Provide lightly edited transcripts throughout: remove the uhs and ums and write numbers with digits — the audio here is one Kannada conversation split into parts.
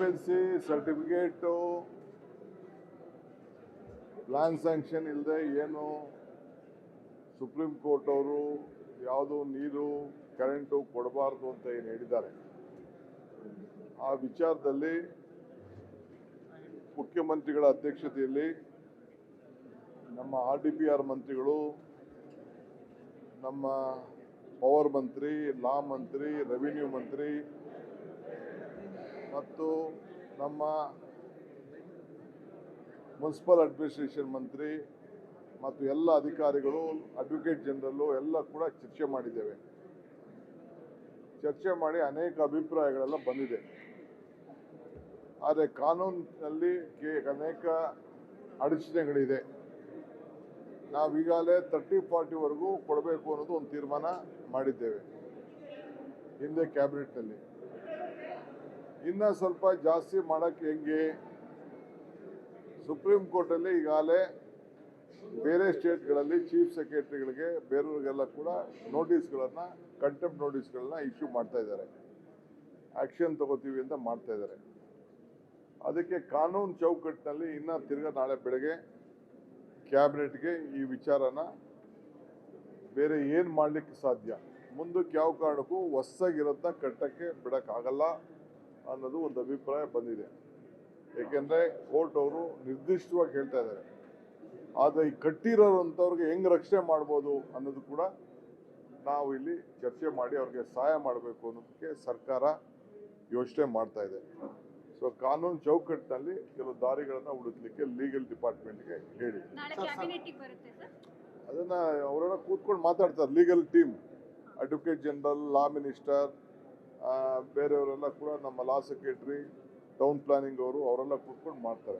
ಆಕ್ಯುಪೆನ್ಸಿ ಸರ್ಟಿಫಿಕೇಟು ಪ್ಲಾನ್ ಸ್ಯಾಂಕ್ಷನ್ ಇಲ್ಲದೆ ಏನು ಸುಪ್ರೀಂ ಕೋರ್ಟ್ ಅವರು ಯಾವುದು ನೀರು ಕರೆಂಟು ಕೊಡಬಾರ್ದು ಅಂತ ಏನು ಹೇಳಿದ್ದಾರೆ, ಆ ವಿಚಾರದಲ್ಲಿ ಮುಖ್ಯಮಂತ್ರಿಗಳ ಅಧ್ಯಕ್ಷತೆಯಲ್ಲಿ ನಮ್ಮ RDPR ಮಂತ್ರಿಗಳು, ನಮ್ಮ ಪವರ್ ಮಂತ್ರಿ, ಲಾ ಮಂತ್ರಿ, ರೆವಿನ್ಯೂ ಮಂತ್ರಿ ಮತ್ತು ನಮ್ಮ ಮುನ್ಸಿಪಲ್ ಅಡ್ಮಿನಿಸ್ಟ್ರೇಷನ್ ಮಂತ್ರಿ ಮತ್ತು ಎಲ್ಲ ಅಧಿಕಾರಿಗಳು, ಅಡ್ವೊಕೇಟ್ ಜನರಲ್ಲು ಎಲ್ಲ ಕೂಡ ಚರ್ಚೆ ಮಾಡಿದ್ದೇವೆ. ಚರ್ಚೆ ಮಾಡಿ ಅನೇಕ ಅಭಿಪ್ರಾಯಗಳೆಲ್ಲ ಬಂದಿದೆ. ಆದರೆ ಕಾನೂನಿನಲ್ಲಿ ಅನೇಕ ಅಡಚಣೆಗಳಿದೆ. ನಾವೀಗಾಗಲೇ 30-40ವರೆಗೂ ಕೊಡಬೇಕು ಅನ್ನೋದು ಒಂದು ತೀರ್ಮಾನ ಮಾಡಿದ್ದೇವೆ ಹಿಂದೆ ಕ್ಯಾಬಿನೆಟ್ನಲ್ಲಿ. ಇನ್ನು ಸ್ವಲ್ಪ ಜಾಸ್ತಿ ಮಾಡೋಕ್ಕೆ ಹೆಂಗೆ, ಸುಪ್ರೀಂ ಕೋರ್ಟಲ್ಲಿ ಈಗಾಗಲೇ ಬೇರೆ ಸ್ಟೇಟ್ಗಳಲ್ಲಿ ಚೀಫ್ ಸೆಕ್ರೆಟರಿಗಳಿಗೆ ಬೇರೆಯವರಿಗೆಲ್ಲ ಕೂಡ ನೋಟಿಸ್ಗಳನ್ನು, ಕಂಟೆಂಪ್ಟ್ ನೋಟಿಸ್ಗಳನ್ನ ಇಶ್ಯೂ ಮಾಡ್ತಾ ಇದ್ದಾರೆ. ಆ್ಯಕ್ಷನ್ ತಗೋತೀವಿ ಅಂತ ಮಾಡ್ತಾ ಇದ್ದಾರೆ. ಅದಕ್ಕೆ ಕಾನೂನು ಚೌಕಟ್ಟಿನಲ್ಲಿ ಇನ್ನು ತಿರ್ಗಾ ನಾಳೆ ಬೆಳಗ್ಗೆ ಕ್ಯಾಬಿನೆಟ್ಗೆ ಈ ವಿಚಾರನ ಬೇರೆ ಏನು ಮಾಡಲಿಕ್ಕೆ ಸಾಧ್ಯ, ಮುಂದಕ್ಕೆ ಯಾವ ಕಾರಣಕ್ಕೂ ಹೊಸದಾಗಿರೋದನ್ನ ಕಟ್ಟಕ್ಕೆ ಬಿಡೋಕ್ಕಾಗಲ್ಲ ಅನ್ನೋದು ಒಂದು ಅಭಿಪ್ರಾಯ ಬಂದಿದೆ. ಏಕೆಂದರೆ ಕೋರ್ಟ್ ಅವರು ನಿರ್ದಿಷ್ಟವಾಗಿ ಹೇಳ್ತಾ ಇದ್ದಾರೆ. ಆದರೆ ಈ ಕಟ್ಟಿರೋಂಥವ್ರಿಗೆ ಹೆಂಗೆ ರಕ್ಷಣೆ ಮಾಡ್ಬೋದು ಅನ್ನೋದು ಕೂಡ ನಾವು ಇಲ್ಲಿ ಚರ್ಚೆ ಮಾಡಿ ಅವ್ರಿಗೆ ಸಹಾಯ ಮಾಡಬೇಕು ಅನ್ನೋದಕ್ಕೆ ಸರ್ಕಾರ ಯೋಚನೆ ಮಾಡ್ತಾ ಇದೆ. ಸೊ ಕಾನೂನು ಚೌಕಟ್ಟಿನಲ್ಲಿ ಕೆಲವು ದಾರಿಗಳನ್ನು ಹುಡುಕ್ಲಿಕ್ಕೆ ಲೀಗಲ್ ಡಿಪಾರ್ಟ್ಮೆಂಟ್ಗೆ ಹೇಳಿ, ಅದನ್ನು ಅವರೆಲ್ಲ ಕೂತ್ಕೊಂಡು ಮಾತಾಡ್ತಾರೆ. Legal team, advocate general, law minister, ಬೇರೆಯವರೆಲ್ಲ ಕೂಡ, ನಮ್ಮ ಲಾ ಸೆಕ್ರೆಟರಿ, ಟೌನ್ ಪ್ಲಾನಿಂಗ್ ಅವರೆಲ್ಲ ಕೂತ್ಕೊಂಡು ಮಾಡ್ತಾರೆ.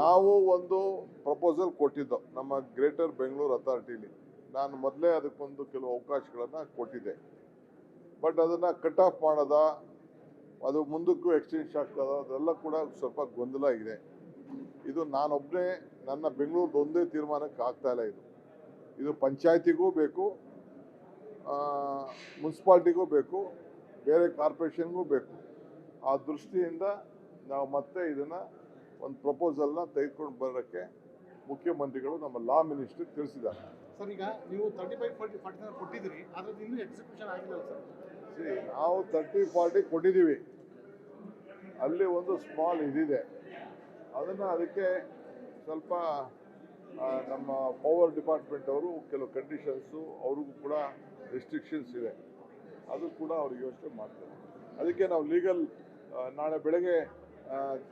ನಾವು ಒಂದು ಪ್ರಪೋಸಲ್ ಕೊಟ್ಟಿದ್ದೋ ನಮ್ಮ ಗ್ರೇಟರ್ ಬೆಂಗಳೂರು ಅಥಾರಿಟಿಲಿ. ನಾನು ಮೊದಲೇ ಅದಕ್ಕೊಂದು ಕೆಲವು ಅವಕಾಶಗಳನ್ನು ಕೊಟ್ಟಿದ್ದೆ. ಬಟ್ ಅದನ್ನು ಕಟ್ ಆಫ್ ಮಾಡೋದ, ಅದು ಮುಂದಕ್ಕೂ ಎಕ್ಸ್ಚೇಂಜ್ ಆಗ್ತದ, ಅದೆಲ್ಲ ಕೂಡ ಸ್ವಲ್ಪ ಗೊಂದಲ ಇದೆ. ಇದು ನಾನೊಬ್ಬನೇ ನನ್ನ ಬೆಂಗಳೂರು ಒಂದೇ ತೀರ್ಮಾನಕ್ಕೆ ಆಗ್ತಾ ಇಲ್ಲ. ಇದು ಪಂಚಾಯತಿಗೂ ಬೇಕು, ಮುನ್ಸಿಪಾಲ್ಟಿಗೂ ಬೇಕು, ಬೇರೆ ಕಾರ್ಪೊರೇಷನ್ಗೂ ಬೇಕು. ಆ ದೃಷ್ಟಿಯಿಂದ ನಾವು ಮತ್ತೆ ಇದನ್ನು ಒಂದು ಪ್ರಪೋಸಲ್ನ ತೆಗೆದುಕೊಂಡು ಬರೋಕ್ಕೆ ಮುಖ್ಯಮಂತ್ರಿಗಳು ನಮ್ಮ ಲಾ ಮಿನಿಸ್ಟರ್ ತಿಳಿಸಿದ್ದಾರೆ. ಸರ್, ಈಗ ನೀವು 35-40 ಕೊಟ್ಟಿದ್ದೀರಿ, ಆದರೆ ಇನ್ನೂ ಎಕ್ಸಿಕ್ಯೂಷನ್ ಆಗಿಲ್ಲ ಸರ್. ನಾವು 30-40 ಕೊಟ್ಟಿದ್ದೀವಿ. ಅಲ್ಲಿ ಒಂದು ಸ್ಮಾಲ್ ಇದಿದೆ, ಅದಕ್ಕೆ ಸ್ವಲ್ಪ ನಮ್ಮ ಪವರ್ ಡಿಪಾರ್ಟ್ಮೆಂಟ್ ಅವರು ಕೆಲವು ಕಂಡೀಷನ್ಸು, ಅವ್ರಿಗೂ ಕೂಡ ರೆಸ್ಟ್ರಿಕ್ಷನ್ಸ್ ಇದೆ, ಅದು ಕೂಡ ಅವ್ರಿಗೆ ಯೋಚನೆ ಮಾಡ್ತಾರೆ. ಅದಕ್ಕೆ ನಾವು ಲೀಗಲ್ ನಾಳೆ ಬೆಳಗ್ಗೆ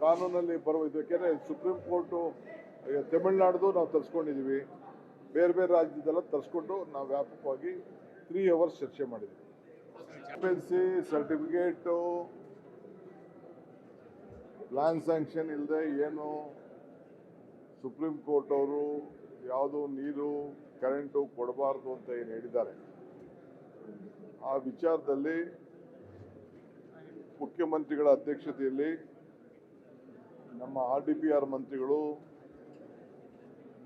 ಕಾನೂನಲ್ಲಿ ಬರಬೇಕು. ಯಾಕೆಂದರೆ ಸುಪ್ರೀಂ ಕೋರ್ಟು ತಮಿಳ್ನಾಡ್ದು ನಾವು ತರಿಸ್ಕೊಂಡಿದ್ದೀವಿ, ಬೇರೆ ಬೇರೆ ರಾಜ್ಯದೆಲ್ಲ ತರಿಸ್ಕೊಂಡು ನಾವು ವ್ಯಾಪಕವಾಗಿ 3 ಅವರ್ಸ್ ಚರ್ಚೆ ಮಾಡಿದ್ವಿ. ಆಕ್ಯುಪೆನ್ಸಿ ಸರ್ಟಿಫಿಕೇಟು ಪ್ಲಾನ್ ಸ್ಯಾಂಕ್ಷನ್ ಇಲ್ಲದೆ ಏನು ಸುಪ್ರೀಂ ಕೋರ್ಟ್ ಅವರು ಯಾವುದು ನೀರು ಕರೆಂಟು ಕೊಡಬಾರ್ದು ಅಂತ ಏನು ಹೇಳಿದ್ದಾರೆ, ಆ ವಿಚಾರದಲ್ಲಿ ಮುಖ್ಯಮಂತ್ರಿಗಳ ಅಧ್ಯಕ್ಷತೆಯಲ್ಲಿ ನಮ್ಮ RDPR ಮಂತ್ರಿಗಳು,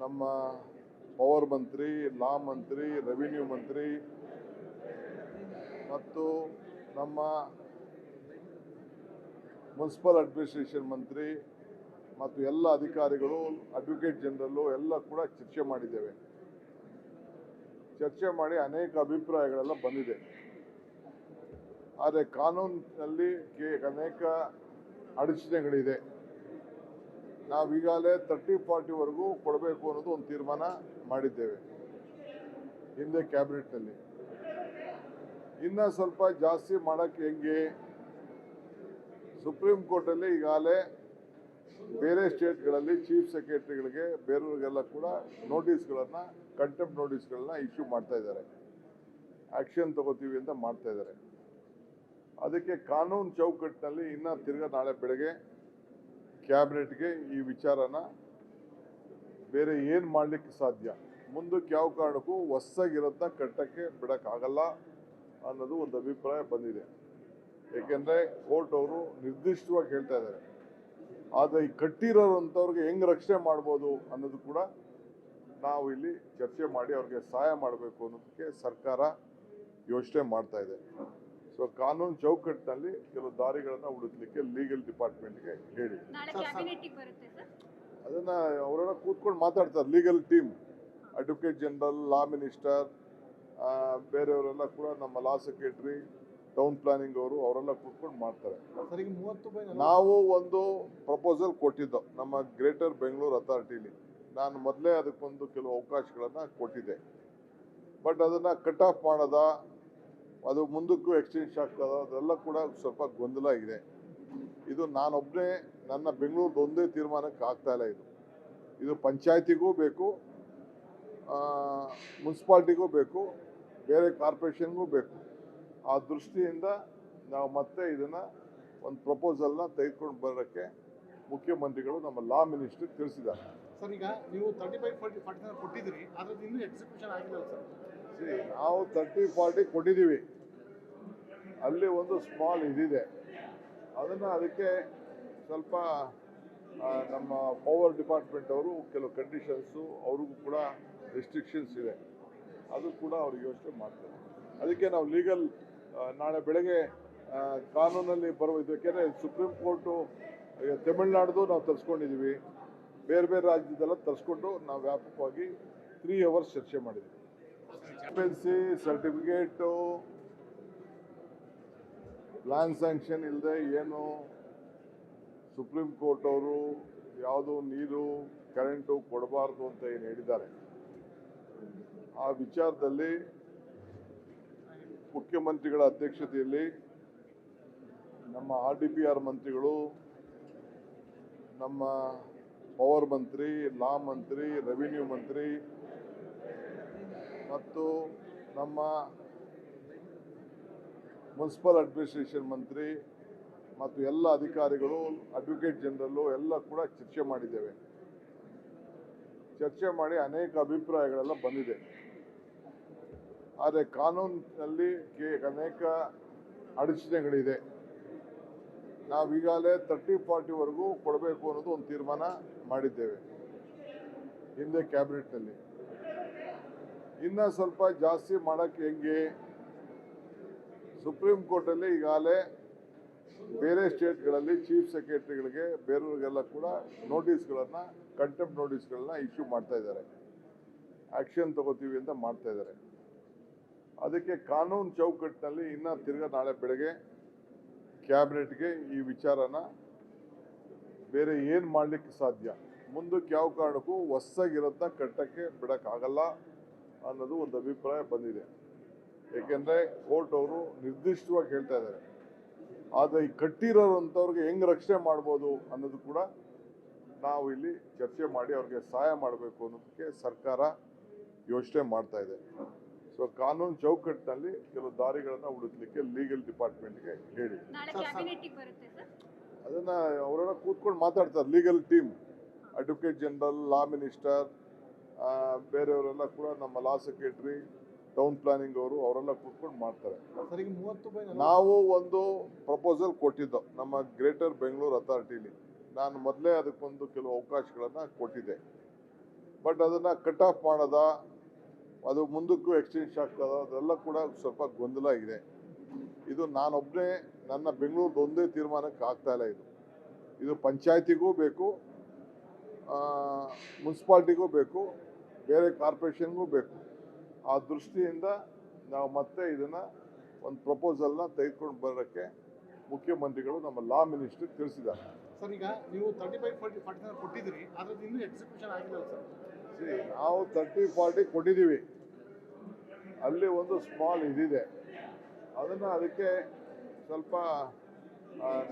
ನಮ್ಮ ಪವರ್ ಮಂತ್ರಿ, ಲಾ ಮಂತ್ರಿ, ರೆವಿನ್ಯೂ ಮಂತ್ರಿ ಮತ್ತು ನಮ್ಮ ಮುನ್ಸಿಪಲ್ ಅಡ್ಮಿನಿಸ್ಟ್ರೇಷನ್ ಮಂತ್ರಿ ಮತ್ತು ಎಲ್ಲ ಅಧಿಕಾರಿಗಳು, ಅಡ್ವೊಕೇಟ್ ಜನರಲ್ಲು ಎಲ್ಲ ಕೂಡ ಚರ್ಚೆ ಮಾಡಿದ್ದೇವೆ. ಚರ್ಚೆ ಮಾಡಿ ಅನೇಕ ಅಭಿಪ್ರಾಯಗಳೆಲ್ಲ ಬಂದಿದೆ. ಆದರೆ ಕಾನೂನಿನಲ್ಲಿ ಅನೇಕ ಅಡಚಣೆಗಳಿದೆ. ನಾವೀಗಾಗಲೇ 30-40ವರೆಗೂ ಕೊಡಬೇಕು ಅನ್ನೋದು ಒಂದು ತೀರ್ಮಾನ ಮಾಡಿದ್ದೇವೆ ಹಿಂದೆ ಕ್ಯಾಬಿನೆಟ್ನಲ್ಲಿ. ಇನ್ನು ಸ್ವಲ್ಪ ಜಾಸ್ತಿ ಮಾಡೋಕ್ಕೆ ಹೆಂಗೆ, ಸುಪ್ರೀಂ ಕೋರ್ಟಲ್ಲಿ ಈಗಾಗಲೇ ಬೇರೆ ಸ್ಟೇಟ್ಗಳಲ್ಲಿ ಚೀಫ್ ಸೆಕ್ರೆಟರಿಗಳಿಗೆ ಬೇರೆಯವರಿಗೆಲ್ಲ ಕೂಡ ನೋಟಿಸ್ಗಳನ್ನು, ಕಂಟೆಂಪ್ಟ್ ನೋಟಿಸ್ಗಳನ್ನ ಇಶ್ಯೂ ಮಾಡ್ತಾ ಇದ್ದಾರೆ. ಆ್ಯಕ್ಷನ್ ತಗೋತೀವಿ ಅಂತ ಮಾಡ್ತಾ ಇದ್ದಾರೆ. ಅದಕ್ಕೆ ಕಾನೂನು ಚೌಕಟ್ಟಿನಲ್ಲಿ ಇನ್ನು ತಿರ್ಗಾ ನಾಳೆ ಬೆಳಗ್ಗೆ ಕ್ಯಾಬಿನೆಟ್ಗೆ ಈ ವಿಚಾರನ ಬೇರೆ ಏನು ಮಾಡಲಿಕ್ಕೆ ಸಾಧ್ಯ, ಮುಂದಕ್ಕೆ ಯಾವ ಕಾರಣಕ್ಕೂ ಹೊಸದಾಗಿರೋದನ್ನ ಕಟ್ಟಕ್ಕೆ ಬಿಡೋಕ್ಕಾಗಲ್ಲ ಅನ್ನೋದು ಒಂದು ಅಭಿಪ್ರಾಯ ಬಂದಿದೆ. ಏಕೆಂದರೆ ಕೋರ್ಟ್ ಅವರು ನಿರ್ದಿಷ್ಟವಾಗಿ ಹೇಳ್ತಾ ಇದ್ದಾರೆ. ಆದರೆ ಈ ಕಟ್ಟಿರೋಂಥವ್ರಿಗೆ ಹೆಂಗೆ ರಕ್ಷಣೆ ಮಾಡ್ಬೋದು ಅನ್ನೋದು ಕೂಡ ನಾವು ಇಲ್ಲಿ ಚರ್ಚೆ ಮಾಡಿ ಅವ್ರಿಗೆ ಸಹಾಯ ಮಾಡಬೇಕು ಅನ್ನೋದಕ್ಕೆ ಸರ್ಕಾರ ಯೋಚನೆ ಮಾಡ್ತಾ ಇದೆ. ಸೊ ಕಾನೂನು ಚೌಕಟ್ಟಿನಲ್ಲಿ ಕೆಲವು ದಾರಿಗಳನ್ನು ಹುಡುಕ್ಲಿಕ್ಕೆ ಲೀಗಲ್ ಡಿಪಾರ್ಟ್ಮೆಂಟ್ಗೆ ಹೇಳಿ ನಾಳೆ ಕ್ಯಾಬಿನೆಟ್ಗೆ ಬರುತ್ತೆ ಸರ್. ಅದನ್ನ ಅವರೆಲ್ಲ ಕೂತ್ಕೊಂಡು ಮಾತಾಡ್ತಾರೆ. Legal team, advocate general, law minister, ಬೇರೆಯವರೆಲ್ಲ ಕೂಡ ನಮ್ಮ ಲಾ ಸೆಕ್ರೆಟರಿ, ಟೌನ್ ಪ್ಲಾನಿಂಗ್ ಅವರೆಲ್ಲ ಕೂತ್ಕೊಂಡು ಮಾಡ್ತಾರೆ. ಸರ್ ಈಗ 30 ನಾವು ಒಂದು ಪ್ರಪೋಸಲ್ ಕೊಟ್ಟಿದ್ದು ನಮ್ಮ ಗ್ರೇಟರ್ ಬೆಂಗಳೂರು ಅಥಾರಿಟಿಲಿ. ನಾನು ಮೊದಲೇ ಅದಕ್ಕೊಂದು ಕೆಲವು ಅವಕಾಶಗಳನ್ನು ಕೊಟ್ಟಿದ್ದೆ. ಬಟ್ ಅದನ್ನು ಕಟ್ ಆಫ್ ಮಾಡೋದ, ಅದು ಮುಂದಕ್ಕೂ ಎಕ್ಸ್ಚೇಂಜ್ ಆಗ್ತದ, ಅದೆಲ್ಲ ಕೂಡ ಸ್ವಲ್ಪ ಗೊಂದಲ ಇದೆ. ಇದು ನಾನೊಬ್ಬನೇ ನನ್ನ ಬೆಂಗಳೂರು ಒಂದೇ ತೀರ್ಮಾನಕ್ಕೆ ಆಗ್ತಾ ಇಲ್ಲ. ಇದು ಪಂಚಾಯತಿಗೂ ಬೇಕು, ಮುನ್ಸಿಪಾಲ್ಟಿಗೂ ಬೇಕು, ಬೇರೆ ಕಾರ್ಪೊರೇಷನ್ಗೂ ಬೇಕು. ಆ ದೃಷ್ಟಿಯಿಂದ ನಾವು ಮತ್ತೆ ಇದನ್ನು ಒಂದು ಪ್ರಪೋಸಲ್ನ ತೆಗೆದುಕೊಂಡು ಬರೋಕ್ಕೆ ಮುಖ್ಯಮಂತ್ರಿಗಳು ನಮ್ಮ ಲಾ ಮಿನಿಸ್ಟ್ರಿಗೆ ತಿಳಿಸಿದ್ದಾರೆ. ಸರ್ ಈಗ ನೀವು 35-40 ಕೊಟ್ಟಿದ್ದೀರಿ, ಅದ್ರದ್ದು ಇನ್ನೂ ಎಕ್ಸಿಕ್ಯೂಷನ್ ಆಗಿಲ್ಲ ಸರ್. ನಾವು 30-40 ಕೊಟ್ಟಿದ್ದೀವಿ. ಅಲ್ಲಿ ಒಂದು ಸ್ಮಾಲ್ ಇದಿದೆ, ಅದಕ್ಕೆ ಸ್ವಲ್ಪ ನಮ್ಮ ಪವರ್ ಡಿಪಾರ್ಟ್ಮೆಂಟ್ ಅವರು ಕೆಲವು ಕಂಡೀಷನ್ಸು, ಅವ್ರಿಗೂ ಕೂಡ ರೆಸ್ಟ್ರಿಕ್ಷನ್ಸ್ ಇದೆ, ಅದು ಕೂಡ ಅವ್ರಿಗೆ ಯೋಚನೆ ಮಾಡ್ತಾರೆ. ಅದಕ್ಕೆ ನಾವು ಲೀಗಲ್ ನಾಳೆ ಬೆಳಗ್ಗೆ ಕಾನೂನಲ್ಲಿ ಬರುವ ಯಾಕೆಂದರೆ ಸುಪ್ರೀಂ ಕೋರ್ಟು ತಮಿಳ್ನಾಡ್ದು ನಾವು ತರಿಸ್ಕೊಂಡಿದ್ದೀವಿ, ಬೇರೆ ಬೇರೆ ರಾಜ್ಯದೆಲ್ಲ ತರಿಸ್ಕೊಂಡು ನಾವು ವ್ಯಾಪಕವಾಗಿ 3 ಅವರ್ಸ್ ಚರ್ಚೆ ಮಾಡಿದ್ದೀವಿ. ಎಕ್ಸ್ಪೆನ್ಸಿ ಸರ್ಟಿಫಿಕೇಟು, ಪ್ಲಾನ್ ಸ್ಯಾಂಕ್ಷನ್ ಇಲ್ಲದೆ ಏನು ಸುಪ್ರೀಂ ಕೋರ್ಟ್ ಅವರು ಯಾವುದು ನೀರು ಕರೆಂಟು ಕೊಡಬಾರ್ದು ಅಂತ ಏನು ಹೇಳಿದ್ದಾರೆ, ಆ ವಿಚಾರದಲ್ಲಿ ಮುಖ್ಯಮಂತ್ರಿಗಳ ಅಧ್ಯಕ್ಷತೆಯಲ್ಲಿ ನಮ್ಮ RDPR ಮಂತ್ರಿಗಳು, ನಮ್ಮ ಪವರ್ ಮಂತ್ರಿ, ಲಾ ಮಂತ್ರಿ, ರೆವಿನ್ಯೂ ಮಂತ್ರಿ ಮತ್ತು ನಮ್ಮ ಮುನ್ಸಿಪಲ್ ಅಡ್ಮಿನಿಸ್ಟ್ರೇಷನ್ ಮಂತ್ರಿ ಮತ್ತು ಎಲ್ಲ ಅಧಿಕಾರಿಗಳು, ಅಡ್ವೊಕೇಟ್ ಜನರಲ್ಲು ಎಲ್ಲ ಕೂಡ ಚರ್ಚೆ ಮಾಡಿದ್ದೇವೆ. ಚರ್ಚೆ ಮಾಡಿ ಅನೇಕ ಅಭಿಪ್ರಾಯಗಳೆಲ್ಲ ಬಂದಿದೆ. ಆದರೆ ಕಾನೂನಿನಲ್ಲಿ ಅನೇಕ ಅಡಚಣೆಗಳಿದೆ. ನಾವೀಗಾಗಲೇ 30-40ವರೆಗೂ ಕೊಡಬೇಕು ಅನ್ನೋದು ಒಂದು ತೀರ್ಮಾನ ಮಾಡಿದ್ದೇವೆ ಹಿಂದೆ ಕ್ಯಾಬಿನೆಟ್ನಲ್ಲಿ. ಇನ್ನು ಸ್ವಲ್ಪ ಜಾಸ್ತಿ ಮಾಡೋಕ್ಕೆ ಹೆಂಗೆ, ಸುಪ್ರೀಂ ಕೋರ್ಟಲ್ಲಿ ಈಗಾಗಲೇ ಬೇರೆ ಸ್ಟೇಟ್ಗಳಲ್ಲಿ ಚೀಫ್ ಸೆಕ್ರೆಟರಿಗಳಿಗೆ ಬೇರೆಯವರಿಗೆಲ್ಲ ಕೂಡ ನೋಟಿಸ್ಗಳನ್ನು, ಕಂಟೆಂಪ್ಟ್ ನೋಟಿಸ್ಗಳನ್ನ ಇಶ್ಯೂ ಮಾಡ್ತಾ ಇದ್ದಾರೆ. ಆ್ಯಕ್ಷನ್ ತಗೋತೀವಿ ಅಂತ ಮಾಡ್ತಾ ಇದ್ದಾರೆ. ಅದಕ್ಕೆ ಕಾನೂನು ಚೌಕಟ್ಟಿನಲ್ಲಿ ಇನ್ನು ತಿರ್ಗಾ ನಾಳೆ ಬೆಳಗ್ಗೆ ಕ್ಯಾಬಿನೆಟ್ಗೆ ಈ ವಿಚಾರನ ಬೇರೆ ಏನು ಮಾಡಲಿಕ್ಕೆ ಸಾಧ್ಯ, ಮುಂದಕ್ಕೆ ಯಾವ ಕಾರಣಕ್ಕೂ ಹೊಸದಾಗಿರೋದನ್ನ ಕಟ್ಟಕ್ಕೆ ಬಿಡೋಕ್ಕಾಗಲ್ಲ ಅನ್ನೋದು ಒಂದು ಅಭಿಪ್ರಾಯ ಬಂದಿದೆ. ಏಕೆಂದರೆ ಕೋರ್ಟ್ ಅವರು ನಿರ್ದಿಷ್ಟವಾಗಿ ಹೇಳ್ತಾ ಇದ್ದಾರೆ. ಆದರೆ ಈ ಕಟ್ಟಿರೋರಂಥವ್ರಿಗೆ ಹೆಂಗೆ ರಕ್ಷಣೆ ಮಾಡ್ಬೋದು ಅನ್ನೋದು ಕೂಡ ನಾವು ಇಲ್ಲಿ ಚರ್ಚೆ ಮಾಡಿ ಅವ್ರಿಗೆ ಸಹಾಯ ಮಾಡಬೇಕು ಅನ್ನೋದಕ್ಕೆ ಸರ್ಕಾರ ಯೋಚನೆ ಮಾಡ್ತಾ ಇದೆ. ಸೊ ಕಾನೂನು ಚೌಕಟ್ಟಿನಲ್ಲಿ ಕೆಲವು ದಾರಿಗಳನ್ನು ಹುಡುಕ್ಲಿಕ್ಕೆ ಲೀಗಲ್ ಡಿಪಾರ್ಟ್ಮೆಂಟ್ಗೆ ಹೇಳಿ ನಾಳೆ ಕ್ಯಾಬಿನೆಟ್ಗೆ ಬರುತ್ತೆ ಸರ್. ಅದನ್ನು ಅವರೆಲ್ಲ ಕೂತ್ಕೊಂಡು ಮಾತಾಡ್ತಾರೆ. Legal team, advocate general, law minister, ಬೇರೆಯವರೆಲ್ಲ ಕೂಡ ನಮ್ಮ ಲಾ ಸೆಕ್ರೆಟರಿ, ಟೌನ್ ಪ್ಲಾನಿಂಗ್ ಅವರೆಲ್ಲ ಕೂತ್ಕೊಂಡು ಮಾಡ್ತಾರೆ. ಸರ್ ಈಗ 30 ನಾವು ಒಂದು ಪ್ರಪೋಸಲ್ ಕೊಟ್ಟಿದ್ದು ನಮ್ಮ ಗ್ರೇಟರ್ ಬೆಂಗಳೂರು ಅಥಾರಿಟಿಲಿ. ನಾನು ಮೊದಲೇ ಅದಕ್ಕೊಂದು ಕೆಲವು ಅವಕಾಶಗಳನ್ನು ಕೊಟ್ಟಿದ್ದೆ. ಬಟ್ ಅದನ್ನು ಕಟ್ ಆಫ್ ಮಾಡೋದ, ಅದು ಮುಂದಕ್ಕೂ ಎಕ್ಸ್ಚೇಂಜ್ ಆಗ್ತದ, ಅದೆಲ್ಲ ಕೂಡ ಸ್ವಲ್ಪ ಗೊಂದಲ ಇದೆ. ಇದು ನಾನೊಬ್ಬನೇ ನನ್ನ ಬೆಂಗಳೂರು ಒಂದೇ ತೀರ್ಮಾನಕ್ಕೆ ಆಗ್ತಾ ಇಲ್ಲ. ಇದು ಪಂಚಾಯತಿಗೂ ಬೇಕು, ಮುನ್ಸಿಪಾಲ್ಟಿಗೂ ಬೇಕು, ಬೇರೆ ಕಾರ್ಪೊರೇಷನ್ಗೂ ಬೇಕು. ಆ ದೃಷ್ಟಿಯಿಂದ ನಾವು ಮತ್ತೆ ಇದನ್ನು ಒಂದು ಪ್ರಪೋಸಲ್ನ ತೆಗೆದುಕೊಂಡು ಬರೋಕ್ಕೆ ಮುಖ್ಯಮಂತ್ರಿಗಳು ನಮ್ಮ ಲಾ ಮಿನಿಸ್ಟ್ರಿಗೆ ತಿಳಿಸಿದ್ದಾರೆ. ಸರ್ ಈಗ ನೀವು 35-40 ಕೊಟ್ಟಿದ್ದೀರಿ, ಅದ್ರದ್ದು ಇನ್ನೂ ಎಕ್ಸಿಕ್ಯೂಷನ್ ಆಗಿಲ್ಲ ಸರ್. ನಾವು 30-40 ಕೊಟ್ಟಿದ್ದೀವಿ. ಅಲ್ಲಿ ಒಂದು ಸ್ಮಾಲ್ ಇದಿದೆ, ಅದಕ್ಕೆ ಸ್ವಲ್ಪ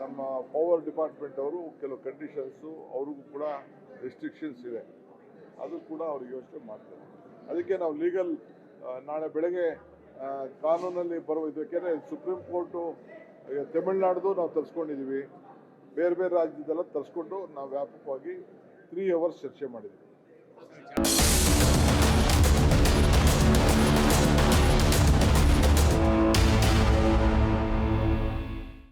ನಮ್ಮ ಪವರ್ ಡಿಪಾರ್ಟ್ಮೆಂಟ್ ಅವರು ಕೆಲವು ಕಂಡೀಷನ್ಸು, ಅವ್ರಿಗೂ ಕೂಡ ರೆಸ್ಟ್ರಿಕ್ಷನ್ಸ್ ಇದೆ, ಅದು ಕೂಡ ಅವ್ರಿಗೆ ಯೋಚನೆ ಮಾಡ್ತಾರೆ. ಅದಕ್ಕೆ ನಾವು ಲೀಗಲ್ ನಾಳೆ ಬೆಳಗ್ಗೆ ಕಾನೂನಲ್ಲಿ ಬರುವ ಯಾಕೆಂದರೆ ಸುಪ್ರೀಂ ಕೋರ್ಟು ತಮಿಳ್ನಾಡ್ದು ನಾವು ತರಿಸ್ಕೊಂಡಿದ್ದೀವಿ, ಬೇರೆ ಬೇರೆ ರಾಜ್ಯದೆಲ್ಲ ತರಿಸ್ಕೊಂಡು ನಾವು ವ್ಯಾಪಕವಾಗಿ 3 ಅವರ್ಸ್ ಚರ್ಚೆ ಮಾಡಿದ್ದೀವಿ.